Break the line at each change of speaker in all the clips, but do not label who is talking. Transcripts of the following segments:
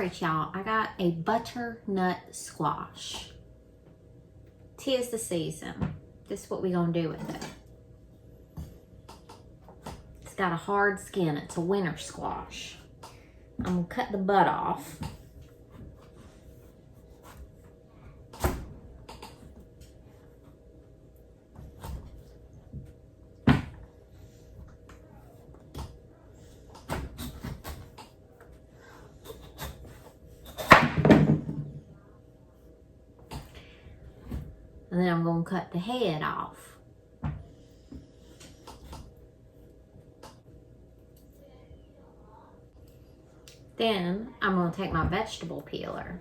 right, y'all, I got a butternut squash. 'Tis the season. This is what we gonna do with it. It's got a hard skin. It's a winter squash. I'm gonna cut the butt off. And then I'm going to cut the head off. Then I'm going to take my vegetable peeler.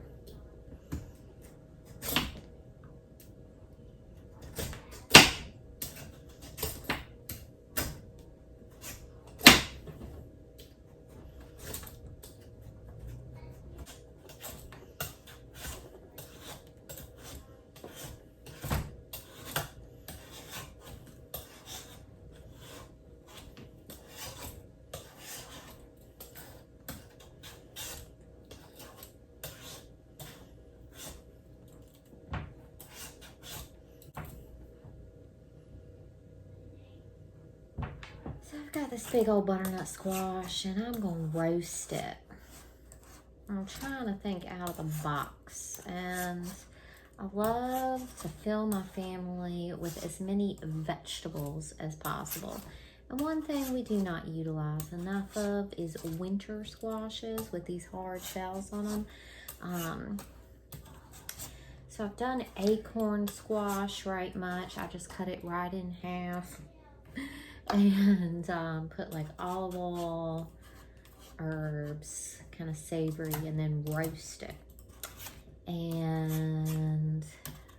I've got this big old butternut squash and I'm going to roast it. I'm trying to think out of the box, and I love to fill my family with as many vegetables as possible. And one thing we do not utilize enough of is winter squashes with these hard shells on them. So I've done acorn squash right much. I just cut it right in half. And put like olive oil, herbs, kind of savory, and then roast it. And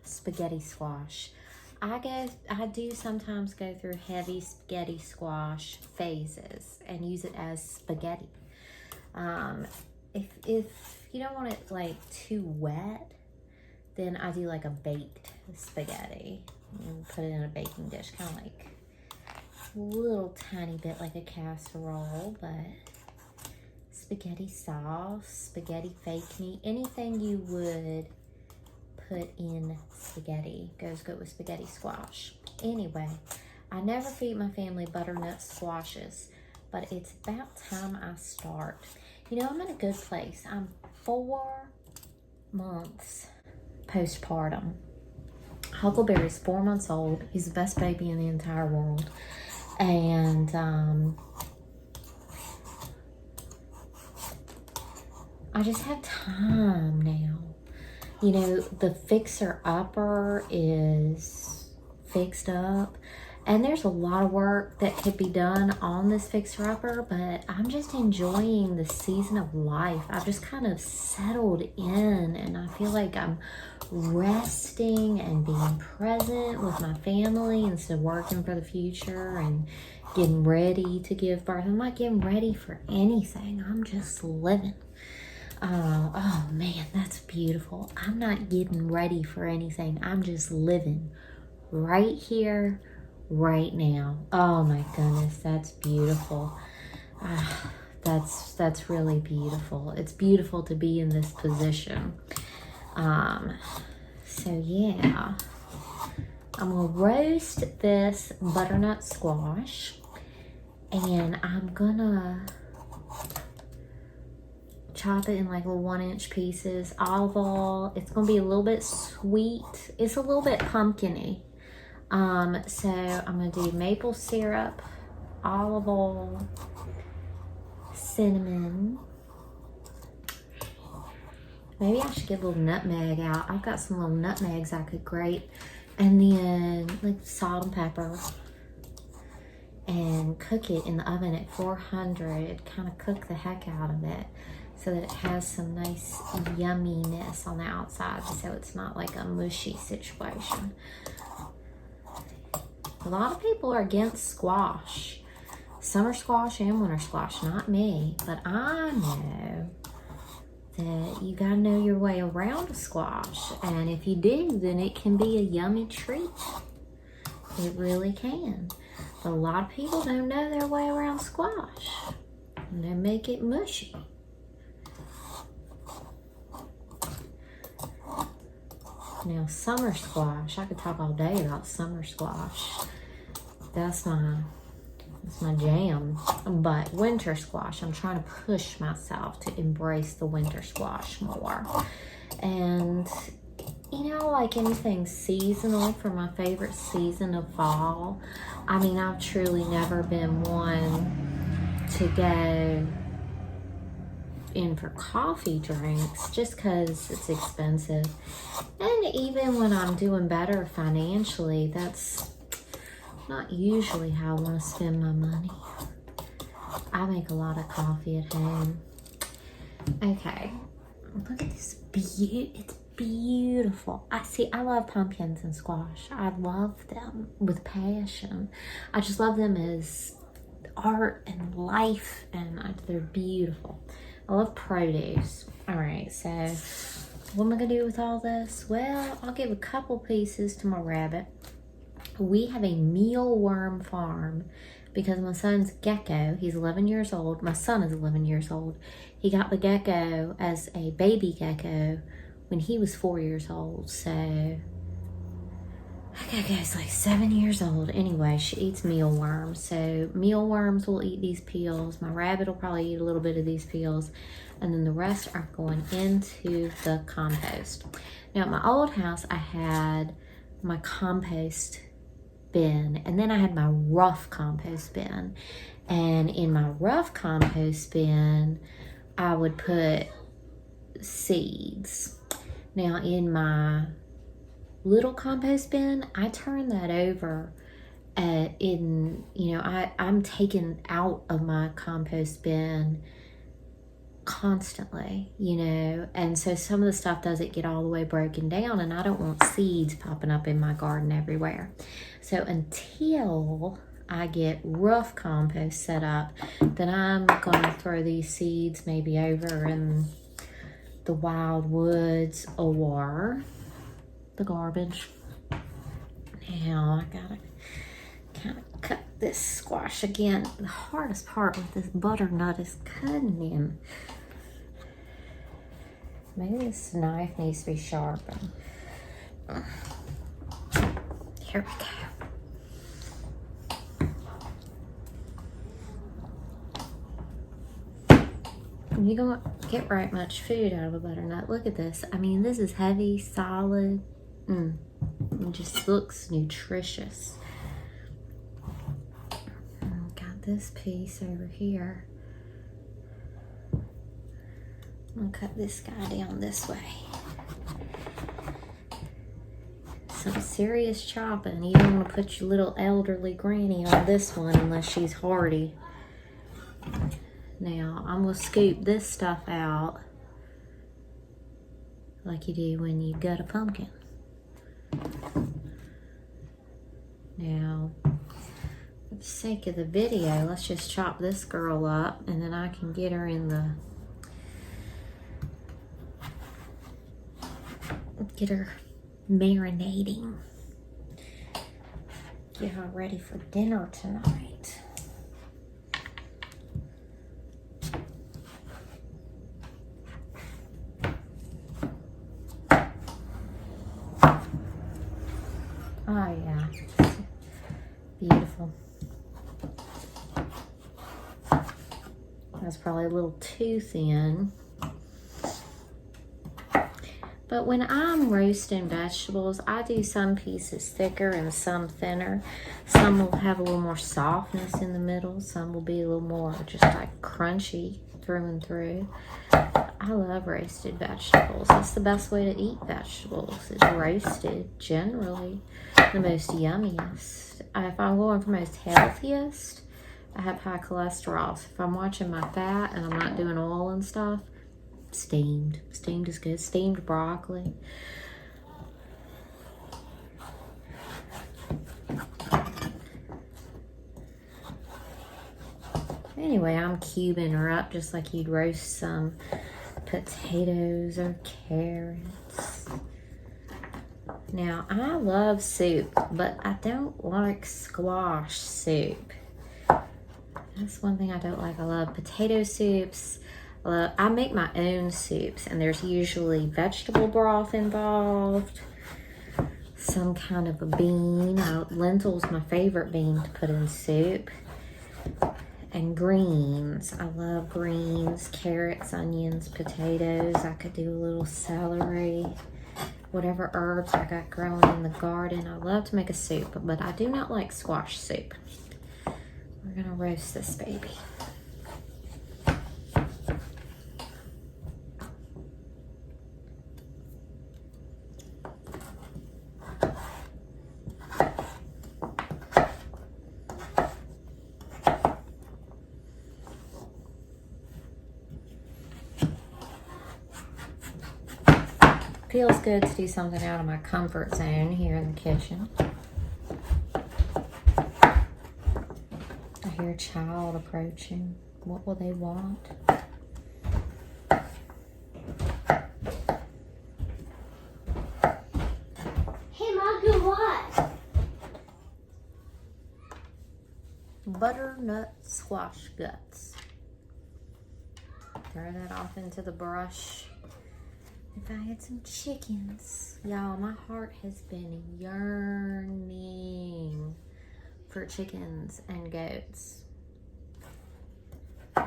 spaghetti squash. I do sometimes go through heavy spaghetti squash phases and use it as spaghetti. If you don't want it like too wet, then I do like a baked spaghetti and put it in a baking dish, kind of like a little tiny bit like a casserole, but spaghetti sauce, spaghetti fake meat, anything you would put in spaghetti goes good with spaghetti squash. Anyway, I never feed my family butternut squashes, but it's about time I start. You know, I'm in a good place. I'm 4 months postpartum. Huckleberry's 4 months old. He's the best baby in the entire world. And I just have time now. You know, the fixer-upper is fixed up, and there's a lot of work that could be done on this fixer-upper, but I'm just enjoying the season of life. I've just kind of settled in, and I feel like I'm resting and being present with my family instead of working for the future and getting ready to give birth. I'm not getting ready for anything. I'm just living. Oh man, that's beautiful. I'm not getting ready for anything. I'm just living right here, right now. Oh my goodness, that's beautiful. That's really beautiful. It's beautiful to be in this position. So yeah, I'm gonna roast this butternut squash, and I'm gonna chop it in like little 1-inch pieces. Olive oil. It's gonna be a little bit sweet. It's a little bit pumpkin-y. So I'm gonna do maple syrup, olive oil, cinnamon. Maybe I should get a little nutmeg out. I've got some little nutmegs I could grate. And then like salt and pepper. And cook it in the oven at 400. Kind of cook the heck out of it so that it has some nice yumminess on the outside, so it's not like a mushy situation. A lot of people are against squash. Summer squash and winter squash, not me. But I know that you gotta know your way around a squash. And if you do, then it can be a yummy treat. It really can. But a lot of people don't know their way around squash. And they make it mushy. Now, summer squash. I could talk all day about summer squash. That's my jam. But winter squash, I'm trying to push myself to embrace the winter squash more. And, you know, like anything seasonal for my favorite season of fall. I mean, I've truly never been one to go in for coffee drinks just because it's expensive. And even when I'm doing better financially, that's not usually how I want to spend my money. I make a lot of coffee at home. Okay, look at this. It's beautiful. I love pumpkins and squash. I love them with passion. I just love them as art and life, and they're beautiful. I love produce. All right, so what am I gonna do with all this? Well, I'll give a couple pieces to my rabbit. We have a mealworm farm because my son's gecko, he's 11 years old. My son is 11 years old. He got the gecko as a baby gecko when he was 4 years old. So that gecko's like 7 years old. Anyway, she eats mealworms. So mealworms will eat these peels. My rabbit will probably eat a little bit of these peels. And then the rest are going into the compost. Now at my old house, I had my compost bin, and then I had my rough compost bin. And in my rough compost bin, I would put seeds. Now in my little compost bin, I turn that over I'm taking out of my compost bin constantly, and so some of the stuff doesn't get all the way broken down, and I don't want seeds popping up in my garden everywhere. So until I get rough compost set up, then I'm gonna throw these seeds maybe over in the wild woods or the garbage. Now I gotta kind of cut this squash again. The hardest part with this butternut is cutting him. Maybe this knife needs to be sharpened. Here we go. You don't get right much food out of a butternut. Look at this. I mean, this is heavy, solid. It just looks nutritious. Got this piece over here. I'm gonna cut this guy down this way. Some serious chopping. You don't want to put your little elderly granny on this one unless she's hardy. Now, I'm gonna scoop this stuff out like you do when you gut a pumpkin. Now, for the sake of the video, let's just chop this girl up, and then I can get her in get her marinating. Get her ready for dinner tonight. Oh yeah, beautiful. That's probably a little too thin. But when I'm roasting vegetables, I do some pieces thicker and some thinner. Some will have a little more softness in the middle. Some will be a little more just like crunchy through and through. I love roasted vegetables. That's the best way to eat vegetables. It's roasted, generally the most yummiest. If I'm going for most healthiest, I have high cholesterol. So if I'm watching my fat and I'm not doing oil and stuff, steamed. Steamed is good. Steamed broccoli. Anyway, I'm cubing her up just like you'd roast some potatoes or carrots. Now, I love soup, but I don't like squash soup. That's one thing I don't like. I love potato soups. I make my own soups, and there's usually vegetable broth involved. some kind of a bean. Lentils, my favorite bean to put in soup. And greens. I love greens, carrots, onions, potatoes. I could do a little celery. Whatever herbs I got growing in the garden. I love to make a soup, but I do not like squash soup. We're gonna roast this baby. Feels good to do something out of my comfort zone here in the kitchen. I hear a child approaching. What will they want?
Hey, Mom, do what?
Butternut squash guts. Throw that off into the brush. If I had some chickens. Y'all, my heart has been yearning for chickens and goats.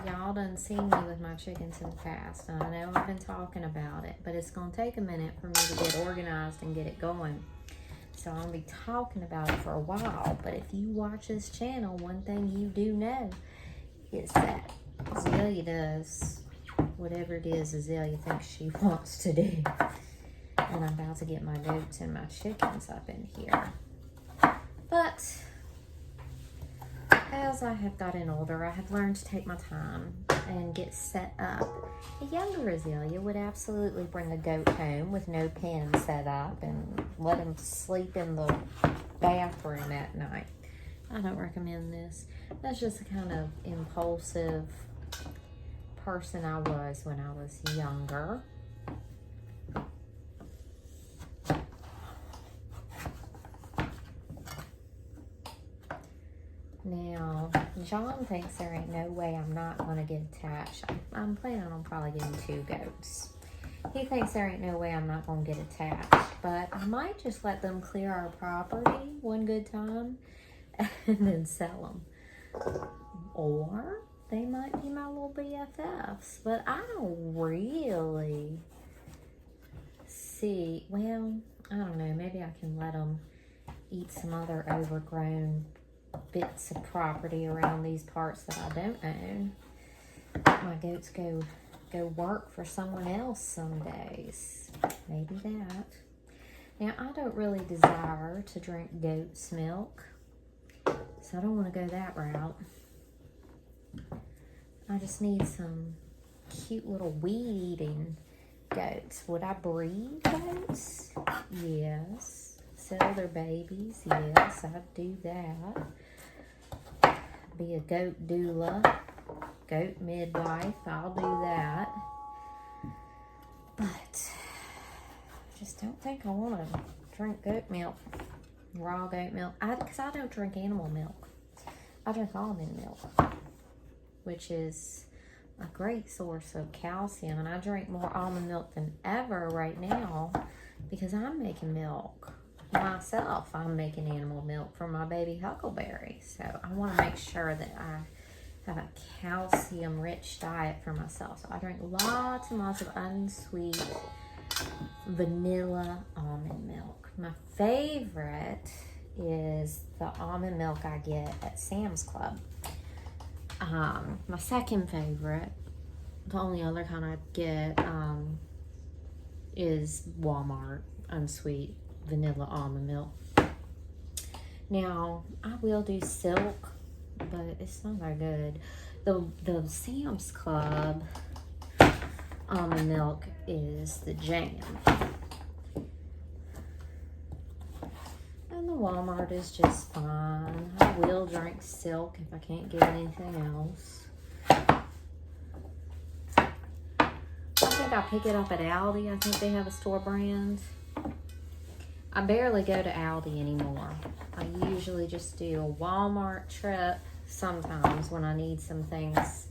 Y'all done seen me with my chickens in the past. And I know I've been talking about it, but it's going to take a minute for me to get organized and get it going. So I'm going to be talking about it for a while. But if you watch this channel, one thing you do know is that Azalea does whatever it is Azalea thinks she wants to do. And I'm about to get my goats and my chickens up in here. But as I have gotten older, I have learned to take my time and get set up. A younger Azalea would absolutely bring a goat home with no pen set up and let him sleep in the bathroom at night. I don't recommend this. That's just the kind of impulsive person I was when I was younger. Now, John thinks there ain't no way I'm not going to get attached. I'm planning on probably getting 2 goats. He thinks there ain't no way I'm not going to get attached, but I might just let them clear our property one good time and then sell them. Or they might be my little BFFs, but I don't really see, well, I don't know, maybe I can let them eat some other overgrown bits of property around these parts that I don't own. My goats go work for someone else some days. Maybe that. Now, I don't really desire to drink goat's milk, so I don't want to go that route. I just need some cute little weed-eating goats. Would I breed goats? Yes. Sell their babies? Yes, I'd do that. Be a goat doula, goat midwife. I'll do that. But I just don't think I want to drink goat milk, raw goat milk. Because I don't drink animal milk. I drink almond milk, which is a great source of calcium. And I drink more almond milk than ever right now because I'm making milk myself. I'm making animal milk for my baby Huckleberry. So I want to make sure that I have a calcium-rich diet for myself. So I drink lots and lots of unsweet vanilla almond milk. My favorite is the almond milk I get at Sam's Club. My second favorite, the only other kind I get, is Walmart unsweet vanilla almond milk. Now, I will do silk, but it's not that good. The Sam's Club almond milk is the jam. And the Walmart is just fine. I will drink silk if I can't get anything else. I think I pick it up at Aldi. I think they have a store brand. I barely go to Aldi anymore. I usually just do a Walmart trip sometimes when I need some things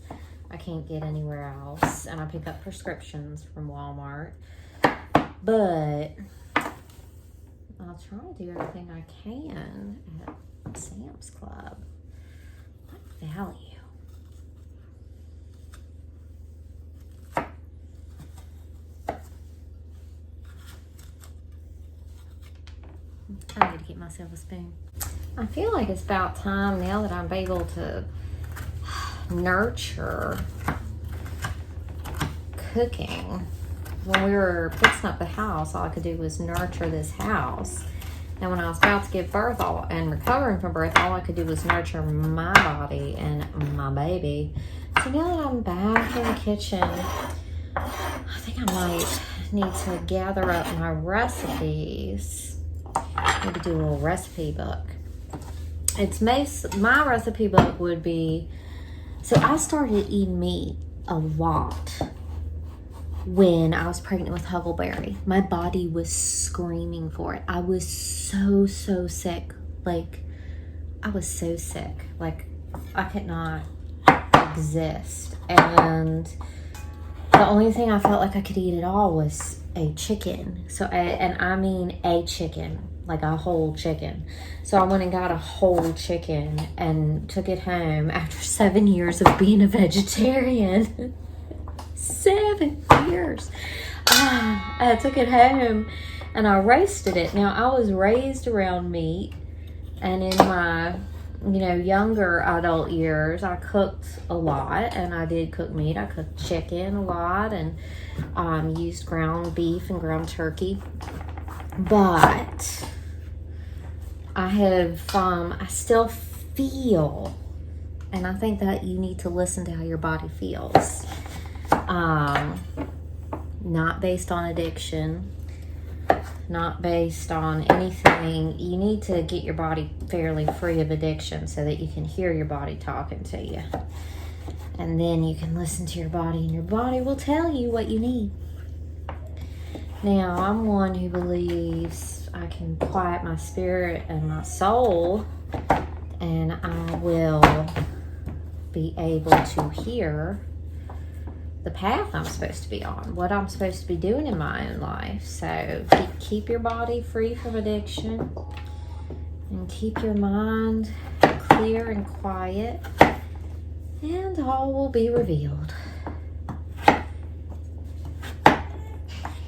I can't get anywhere else. And I pick up prescriptions from Walmart. But I'll try to do everything I can at Sam's Club. What value? I need to get myself a spoon. I feel like it's about time now that I'm able to nurture cooking. When we were fixing up the house, all I could do was nurture this house. And when I was about to give birth and recovering from birth, all I could do was nurture my body and my baby. So now that I'm back in the kitchen, I think I might need to gather up my recipes. Maybe do a little recipe book. My recipe book would be, so I started eating meat a lot when I was pregnant with Huckleberry. My body was screaming for it. I was so sick. Like, I was so sick. Like, I could not exist. And the only thing I felt like I could eat at all was a chicken. And I mean a chicken, like a whole chicken. So I went and got a whole chicken and took it home after 7 years of being a vegetarian. 7 years. I took it home and I roasted it. Now, I was raised around meat, and in my, younger adult years, I cooked a lot, and I did cook meat. I cooked chicken a lot, and used ground beef and ground turkey. But I still feel, and I think that you need to listen to how your body feels. Not based on addiction, not based on anything. You need to get your body fairly free of addiction so that you can hear your body talking to you. And then you can listen to your body, and your body will tell you what you need. Now, I'm one who believes I can quiet my spirit and my soul, and I will be able to hear the path I'm supposed to be on, what I'm supposed to be doing in my own life. So keep your body free from addiction, and keep your mind clear and quiet, and all will be revealed.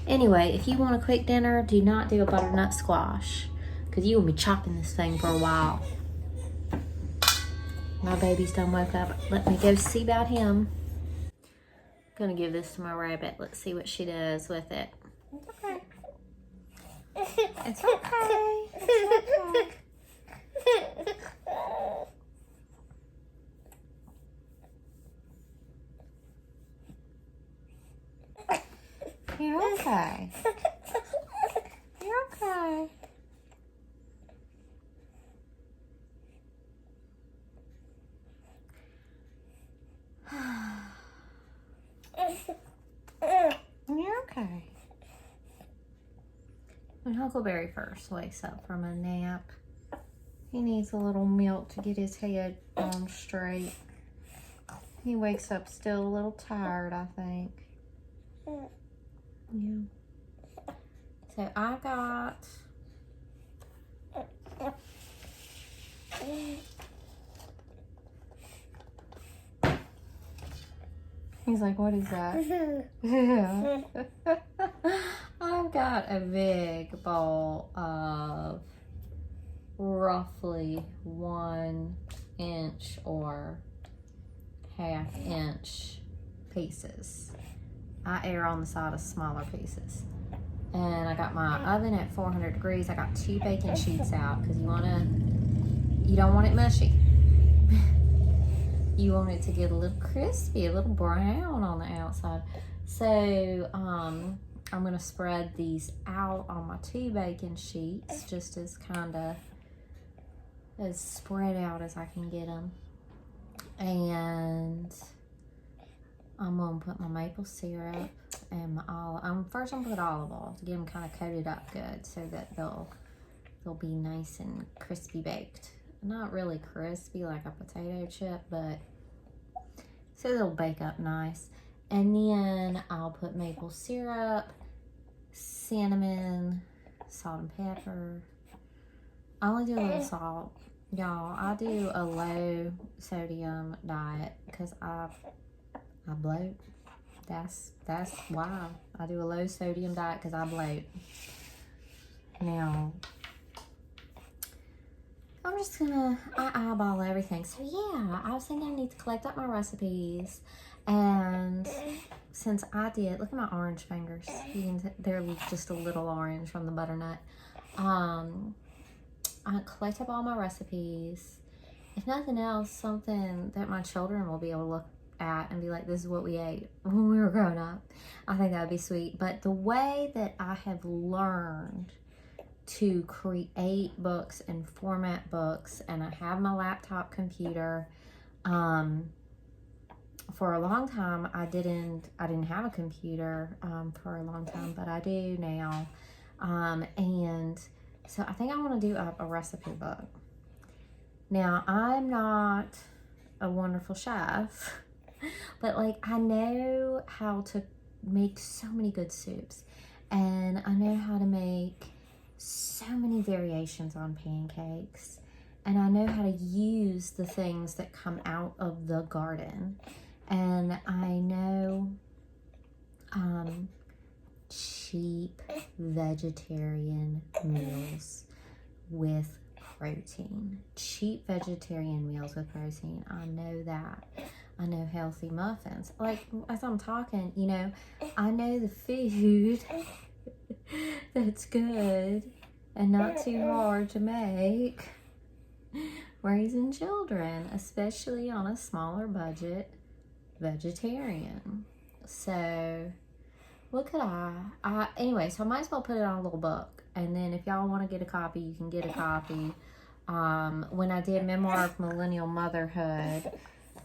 Anyway, if you want a quick dinner, do not do a butternut squash, because you will be chopping this thing for a while. My baby's done woke up. Let me go see about him. Gonna give this to my rabbit. Let's see what she does with it. It's okay. It's okay. It's okay. You're okay. You're okay. You're okay. When Huckleberry first wakes up from a nap, he needs a little milk to get his head on straight. He wakes up still a little tired, I think. Yeah. So I got he's like, what is that? Yeah. I've got a big bowl of roughly 1 inch or 1/2 inch pieces. I err on the side of smaller pieces. And I got my oven at 400 degrees. I got 2 baking sheets out because you don't want it mushy. You want it to get a little crispy, a little brown on the outside. So I'm gonna spread these out on my 2 baking sheets, just as as spread out as I can get them. And I'm gonna put my maple syrup and my olive. First, I'm gonna put olive oil to get them kind of coated up good, so that they'll be nice and crispy baked. Not really crispy like a potato chip, but so they'll bake up nice. And then I'll put maple syrup, cinnamon, salt and pepper. I only do a little salt. Y'all, I do a low sodium diet because I bloat. That's why I do a low sodium diet, because I bloat. Now, I'm just gonna eyeball everything. So yeah, I was thinking I need to collect up my recipes, and since I did, look at my orange fingers. They're just a little orange from the butternut. I collect up all my recipes. If nothing else, something that my children will be able to look at and be like, this is what we ate when we were growing up. I think that would be sweet. But the way that I have learned to create books and format books, and I have my laptop computer, for a long time I didn't have a computer for a long time, but I do now. And so I think I want to do a recipe book. Now, I'm not a wonderful chef, but like I know how to make so many good soups, and I know how to make so many variations on pancakes, and I know how to use the things that come out of the garden, and I know cheap vegetarian meals with protein. Cheap vegetarian meals with protein. I know that. I know healthy muffins. Like, as I'm talking, you know, I know the food that's good and not too hard to make. Raising children, especially on a smaller budget, vegetarian. So, what could anyway, so I might as well put it on a little book. And then if y'all want to get a copy, you can get a copy. When I did Memoir of Millennial Motherhood,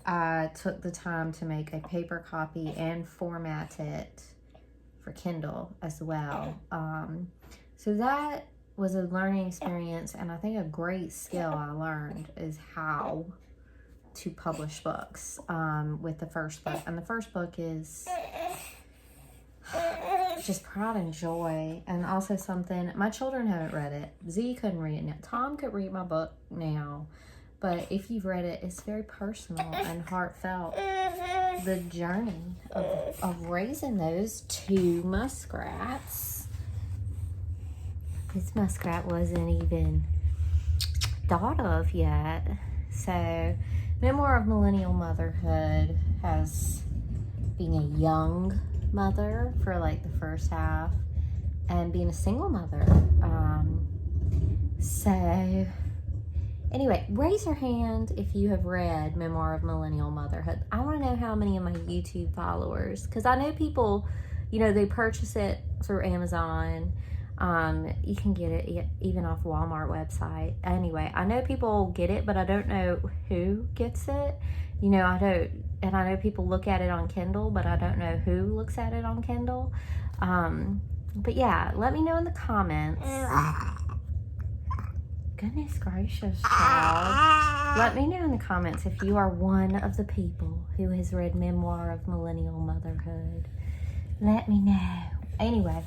I took the time to make a paper copy and format it for Kindle as well. So that was a learning experience, and I think a great skill I learned is how to publish books with the first book. And the first book is just pride and joy, and also something, my children haven't read it. Z couldn't read it now. Tom could read my book now, but if you've read it, it's very personal and heartfelt. The journey of raising those two muskrats. This muskrat wasn't even thought of yet. So, Memoir of Millennial Motherhood has being a young mother for like the first half, and being a single mother. So anyway, raise your hand if you have read Memoir of Millennial Motherhood. I want to know how many of my YouTube followers, because I know people, you know, they purchase it through Amazon. You can get it even off Walmart website. Anyway, I know people get it, but I don't know who gets it. You know, and I know people look at it on Kindle, but I don't know who looks at it on Kindle. But yeah, let me know in the comments. Goodness gracious, child. Let me know in the comments if you are one of the people who has read Memoir of Millennial Motherhood. Let me know. Anyway,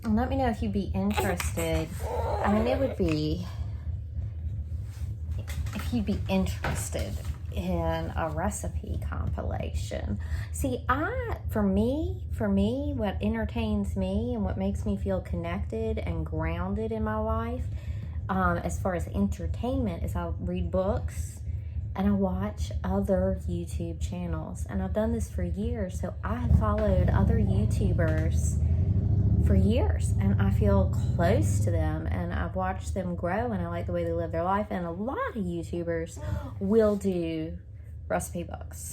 let me know if you'd be interested. I mean, it would be, if you'd be interested in a recipe compilation. See, for me, what entertains me and what makes me feel connected and grounded in my life, as far as entertainment, is I read books and I watch other YouTube channels. And I've done this for years, so I have followed other YouTubers for years, and I feel close to them, and I've watched them grow, and I like the way they live their life. And a lot of YouTubers will do recipe books,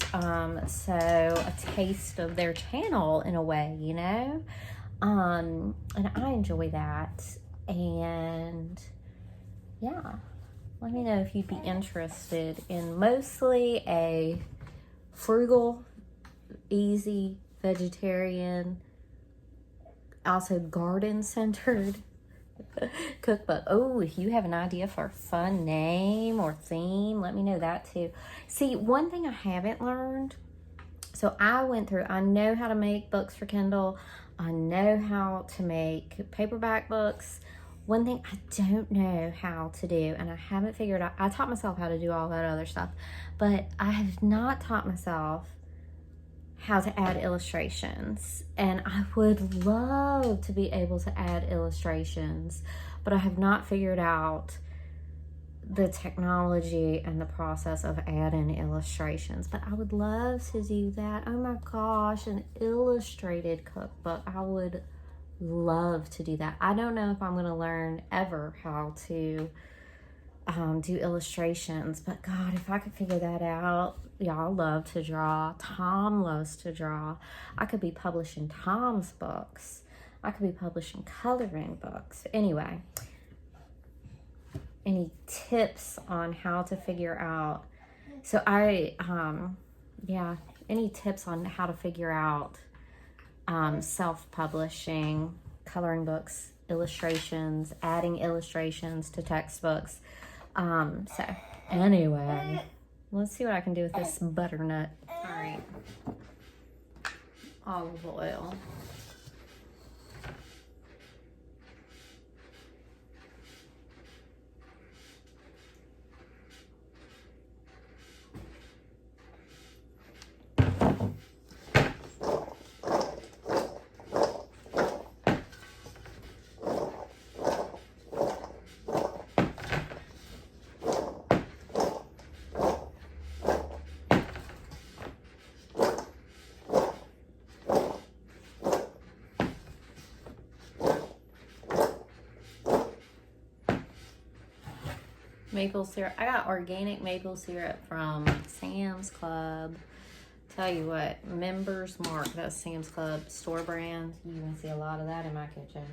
so a taste of their channel in a way, you know, and I enjoy that. And yeah, let me know if you'd be interested in mostly a frugal, easy, vegetarian, also garden-centered cookbook. Oh, if you have an idea for a fun name or theme, let me know that too. See, one thing I haven't learned, so I know how to make books for Kindle. I know how to make paperback books. One thing I don't know how to do, and I haven't figured out, I taught myself how to do all that other stuff, but I have not taught myself how to add illustrations. And I would love to be able to add illustrations, but I have not figured out the technology and the process of adding illustrations. But I would love to do that. Oh my gosh, an illustrated cookbook. I would love to do that. I don't know if I'm going to learn ever how to do illustrations, but God, if I could figure that out. Y'all love to draw. Tom loves to draw. I could be publishing Tom's books. I could be publishing coloring books. Anyway, any tips on how to figure out, so any tips on how to figure out self-publishing, coloring books, illustrations, adding illustrations to textbooks. So anyway, let's see what I can do with this butternut. All right, olive oil. Maple syrup. I got organic maple syrup from Sam's Club. Tell you what, Members Mark, that's Sam's Club store brand. You can see a lot of that in my kitchen.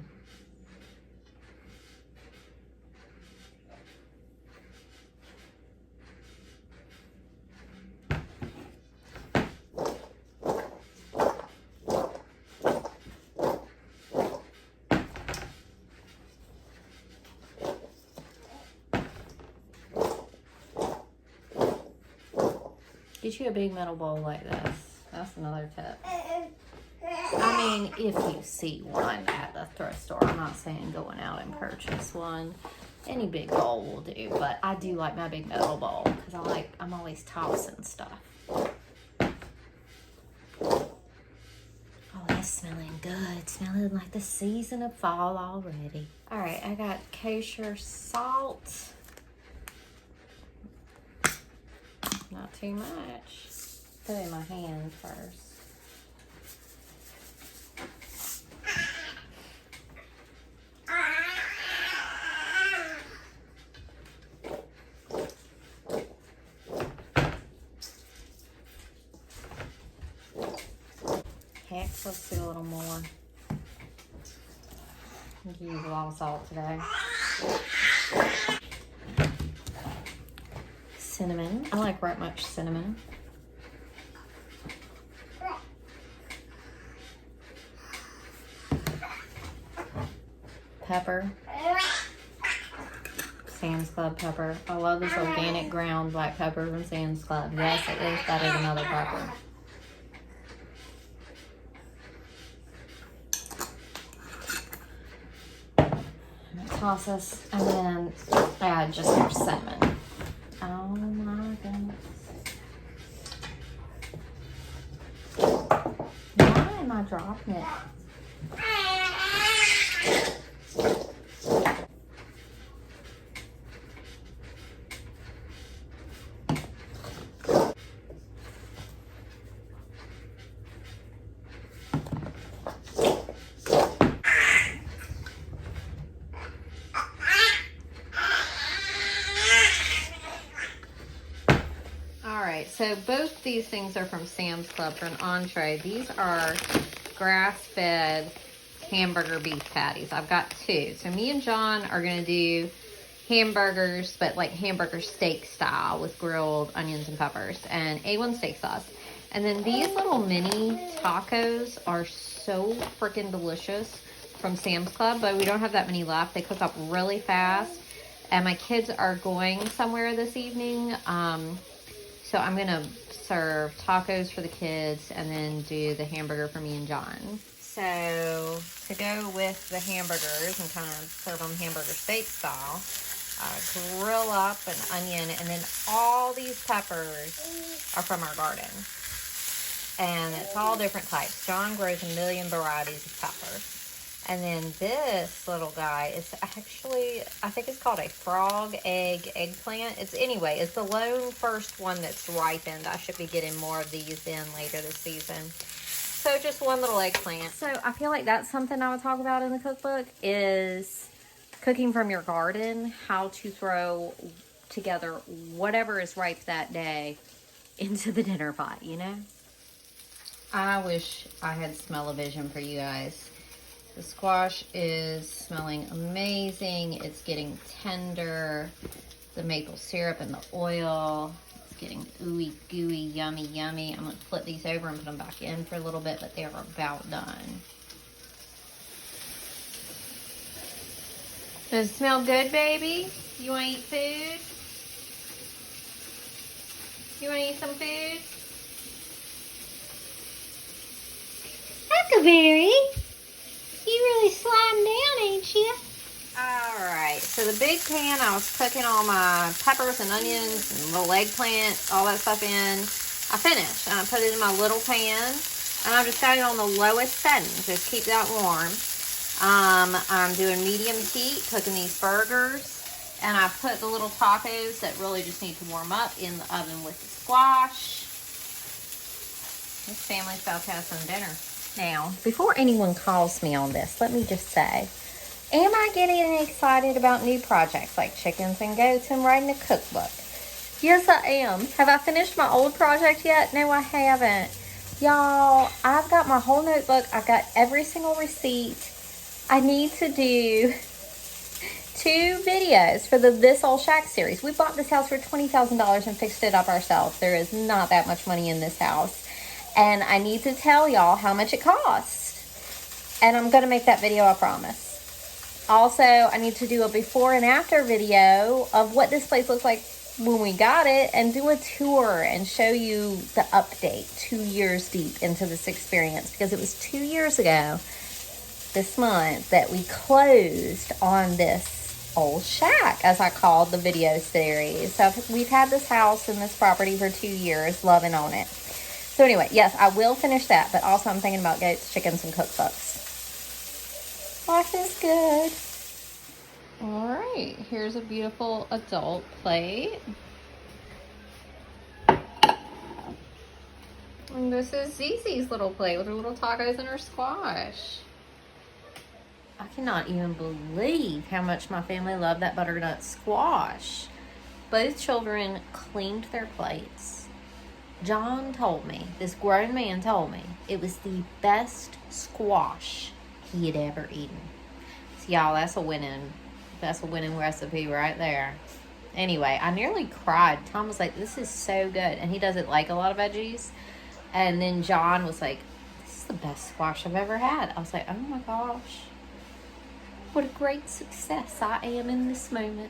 Get you a big metal bowl like this. That's another tip. I mean, if you see one at the thrift store, I'm not saying going out and purchase one. Any big bowl will do, but I do like my big metal bowl because I'm always tossing stuff. Oh, that's smelling good. Smelling like the season of fall already. All right, I got kosher salt. Not too much. Put it in my hand first. Heck, let's do a little more. I'm gonna use a lot of salt today. Cinnamon. I like right much cinnamon. Pepper. Sam's Club pepper. I love this organic ground black pepper from Sam's Club. Yes, it is. That is another pepper. Toss this and then add just more cinnamon. Oh my goodness. Why am I dropping it? So both these things are from Sam's Club for an entree. These are grass-fed hamburger beef patties. I've got two. So me and John are going to do hamburgers, but like hamburger steak style with grilled onions and peppers and A1 steak sauce. And then these little mini tacos are so freaking delicious from Sam's Club, but we don't have that many left. They cook up really fast. And my kids are going somewhere this evening. So I'm going to serve tacos for the kids and then do the hamburger for me and John. So to go with the hamburgers and kind of serve them hamburger steak style, grill up an onion, and then all these peppers are from our garden. And it's all different types. John grows a million varieties of peppers. And then this little guy is actually, I think it's called a frog eggplant. It's the lone first one that's ripened. I should be getting more of these in later this season. So just one little eggplant. So I feel like that's something I would talk about in the cookbook is cooking from your garden, how to throw together whatever is ripe that day into the dinner pot, you know? I wish I had smell-o-vision for you guys. The squash is smelling amazing. It's getting tender. The maple syrup and the oil. It's getting ooey, gooey, yummy, yummy. I'm going to flip these over and put them back in for a little bit, but they're about done. Does it smell good, baby? You want to eat food? You want to eat some food?
Huckleberry, you really sliding down, ain't you?
Alright, so the big pan, I was cooking all my peppers and onions and little eggplant, all that stuff in. I finished, and I put it in my little pan, and I've just got it on the lowest setting, just keep that warm. I'm doing medium heat, cooking these burgers, and I put the little tacos that really just need to warm up in the oven with the squash. This family's about to have some dinner. Now, before anyone calls me on this, let me just say, am I getting excited about new projects like chickens and goats and writing a cookbook? Yes, I am. Have I finished my old project yet? No, I haven't. Y'all, I've got my whole notebook. I've got every single receipt. I need to do 2 videos for the This Old Shack series. We bought this house for $20,000 and fixed it up ourselves. There is not that much money in this house. And I need to tell y'all how much it costs. And I'm going to make that video, I promise. Also, I need to do a before and after video of what this place looks like when we got it and do a tour and show you the update 2 years deep into this experience. Because it was 2 years ago this month that we closed on this old shack, as I called the video series. So we've had this house and this property for 2 years, loving on it. So anyway, yes, I will finish that, but also I'm thinking about goats, chickens, and cookbooks. Life is good. All right, here's a beautiful adult plate. And this is Zizi's little plate with her little tacos and her squash. I cannot even believe how much my family loved that butternut squash. Both children cleaned their plates. John told me, this grown man told me, it was the best squash he had ever eaten. So y'all, that's a winning recipe right there. Anyway, I nearly cried. Tom was like, this is so good. And he doesn't like a lot of veggies. And then John was like, this is the best squash I've ever had. I was like, oh my gosh. What a great success I am in this moment.